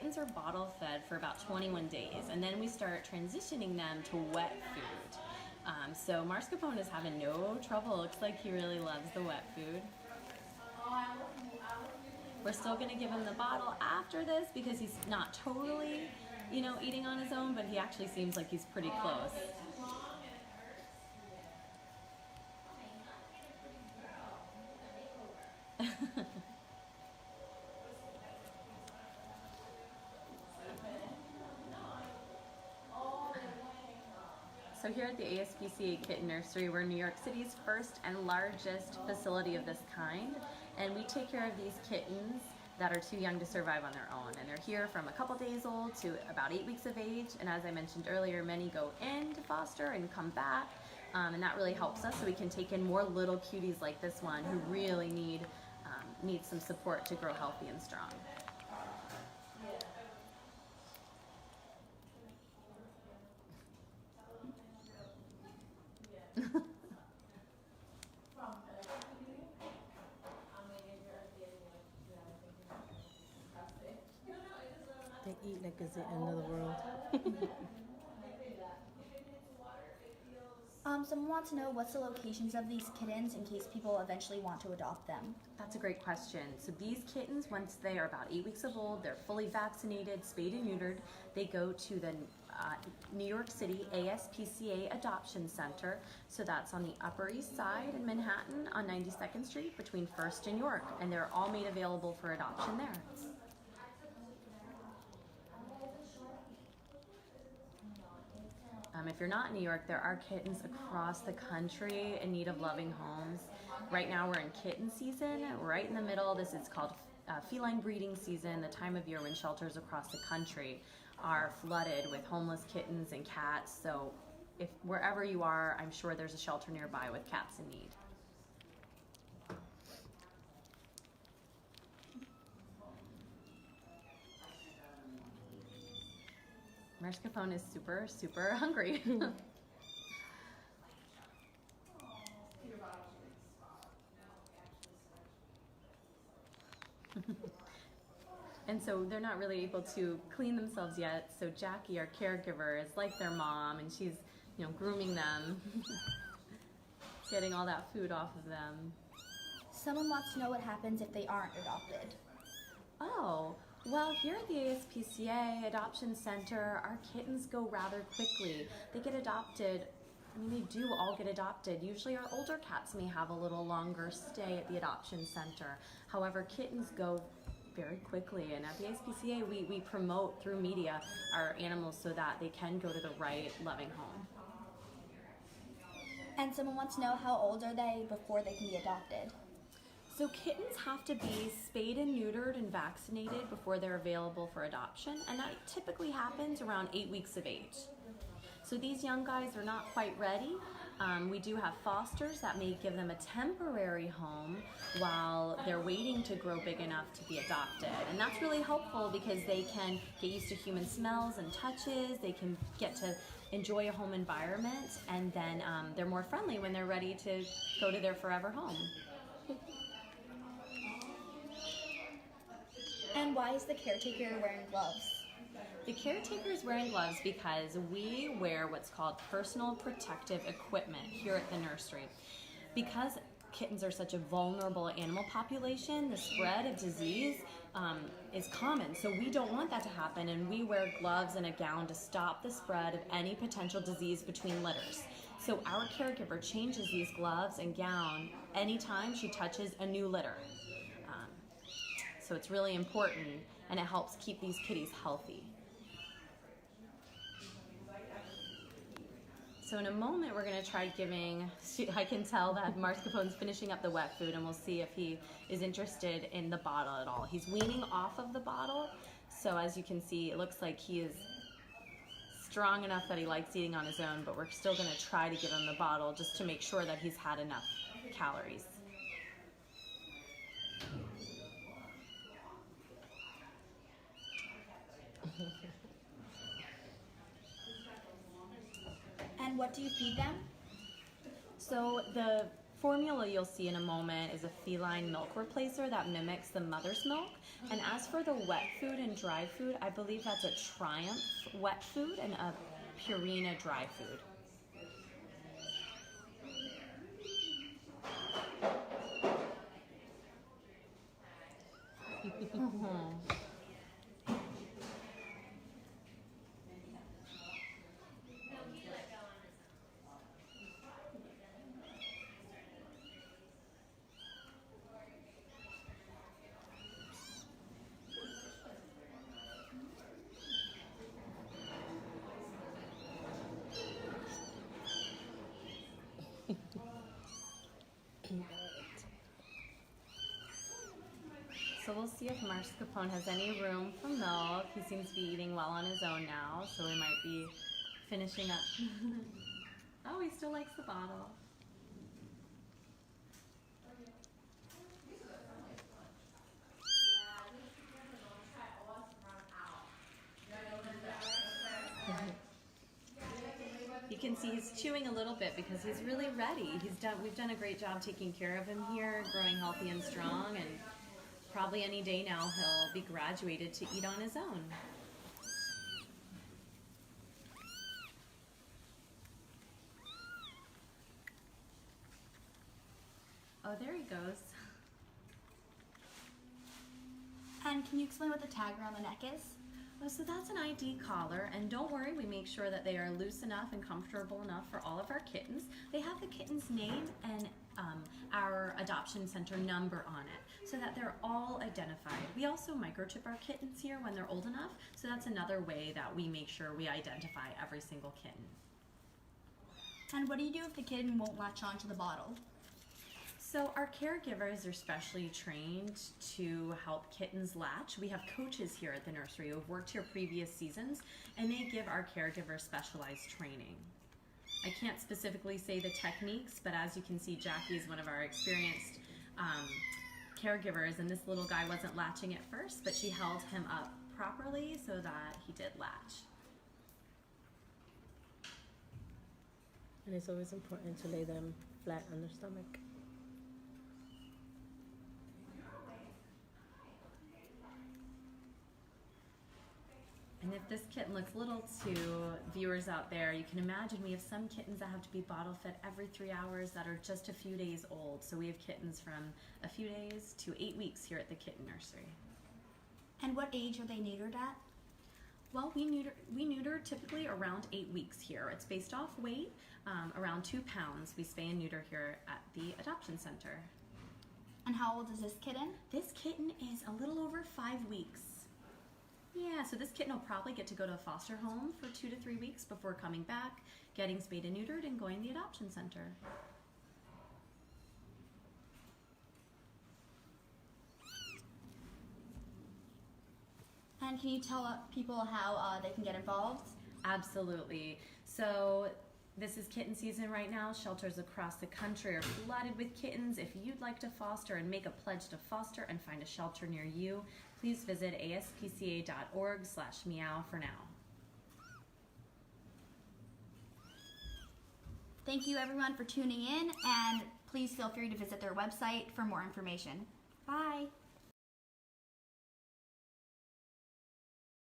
kittens are bottle fed for about 21 days, and then we start transitioning them to wet food. So Mascarpone is having no trouble. Looks like he really loves the wet food. We're still going to give him the bottle after this because he's not totally, eating on his own, but he actually seems like he's pretty close. So here at the ASPCA Kitten Nursery, we're New York City's first and largest facility of this kind, and we take care of these kittens that are too young to survive on their own. And they're here from a couple days old to about 8 weeks of age, and as I mentioned earlier, many go in to foster and come back, and that really helps us so we can take in more little cuties like this one who really need some support to grow healthy and strong. They eat like it's the end of the world. Someone wants to know what's the locations of these kittens in case people eventually want to adopt them. That's a great question. So these kittens, once they are about 8 weeks of old, they're fully vaccinated, spayed and neutered. They go to the New York City ASPCA Adoption Center. So that's on the Upper East Side in Manhattan on 92nd Street between 1st and York. And they're all made available for adoption there. If you're not in New York, there are kittens across the country in need of loving homes. Right now we're in kitten season, right in the middle. This is called feline breeding season, the time of year when shelters across the country are flooded with homeless kittens and cats. So if wherever you are, I'm sure there's a shelter nearby with cats in need. Mascarpone is super, super hungry. And so they're not really able to clean themselves yet. So Jackie, our caregiver, is like their mom, and she's, grooming them, getting all that food off of them. Someone wants to know what happens if they aren't adopted. Oh, well, here at the ASPCA Adoption Center, our kittens go rather quickly. They get adopted. They do all get adopted. Usually our older cats may have a little longer stay at the adoption center. However, kittens go very quickly, and at the ASPCA, we promote through media our animals so that they can go to the right loving home. And someone wants to know how old are they before they can be adopted. So kittens have to be spayed and neutered and vaccinated before they're available for adoption, and that typically happens around 8 weeks of age. So these young guys are not quite ready. We do have fosters that may give them a temporary home while they're waiting to grow big enough to be adopted. And that's really helpful because they can get used to human smells and touches, they can get to enjoy a home environment, and then they're more friendly when they're ready to go to their forever home. And why is the caretaker wearing gloves? The caretaker is wearing gloves because we wear what's called personal protective equipment here at the nursery. Because kittens are such a vulnerable animal population, the spread of disease is common. So we don't want that to happen, and we wear gloves and a gown to stop the spread of any potential disease between litters. So our caregiver changes these gloves and gown anytime she touches a new litter. So it's really important, and it helps keep these kitties healthy. So in a moment, we're going to try giving, I can tell that Mascarpone's finishing up the wet food, and we'll see if he is interested in the bottle at all. He's weaning off of the bottle, so as you can see, it looks like he is strong enough that he likes eating on his own, but we're still going to try to give him the bottle just to make sure that he's had enough calories. And what do you feed them? So the Formula you'll see in a moment is a feline milk replacer that mimics the mother's milk. And as for the wet food and dry food, I believe that's a Triumph wet food and a Purina dry food. So we'll see if Mascarpone has any room for milk. He seems to be eating well on his own now, so we might be finishing up. Oh, he still likes the bottle. You can see he's chewing a little bit because he's really ready. We've done a great job taking care of him here, growing healthy and strong, and probably any day now he'll be graduated to eat on his own. Oh, there he goes. And can you explain what the tag around the neck is? Oh, so that's an ID collar, and don't worry, we make sure that they are loose enough and comfortable enough for all of our kittens. They have the kitten's name and our adoption center number on it, so that they're all identified. We also microchip our kittens here when they're old enough, so that's another way that we make sure we identify every single kitten. And what do you do if the kitten won't latch onto the bottle? So our caregivers are specially trained to help kittens latch. We have coaches here at the nursery who have worked here previous seasons, and they give our caregivers specialized training. I can't specifically say the techniques, but as you can see, Jackie is one of our experienced caregivers, and this little guy wasn't latching at first, but she held him up properly so that he did latch. And it's always important to lay them flat on their stomach. And if this kitten looks little to viewers out there, you can imagine we have some kittens that have to be bottle fed every 3 hours that are just a few days old. So we have kittens from a few days to 8 weeks here at the kitten nursery. And what age are they neutered at? Well, we neuter typically around 8 weeks here. It's based off weight, around 2 pounds. We spay and neuter here at the adoption center. And how old is this kitten? This kitten is a little over 5 weeks. Yeah, so this kitten will probably get to go to a foster home for 2 to 3 weeks before coming back, getting spayed and neutered, and going to the adoption center. And can you tell people how they can get involved? Absolutely. So this is kitten season right now. Shelters across the country are flooded with kittens. If you'd like to foster and make a pledge to foster and find a shelter near you, please visit aspca.org/meow for now. Thank you everyone for tuning in, and please feel free to visit their website for more information. Bye!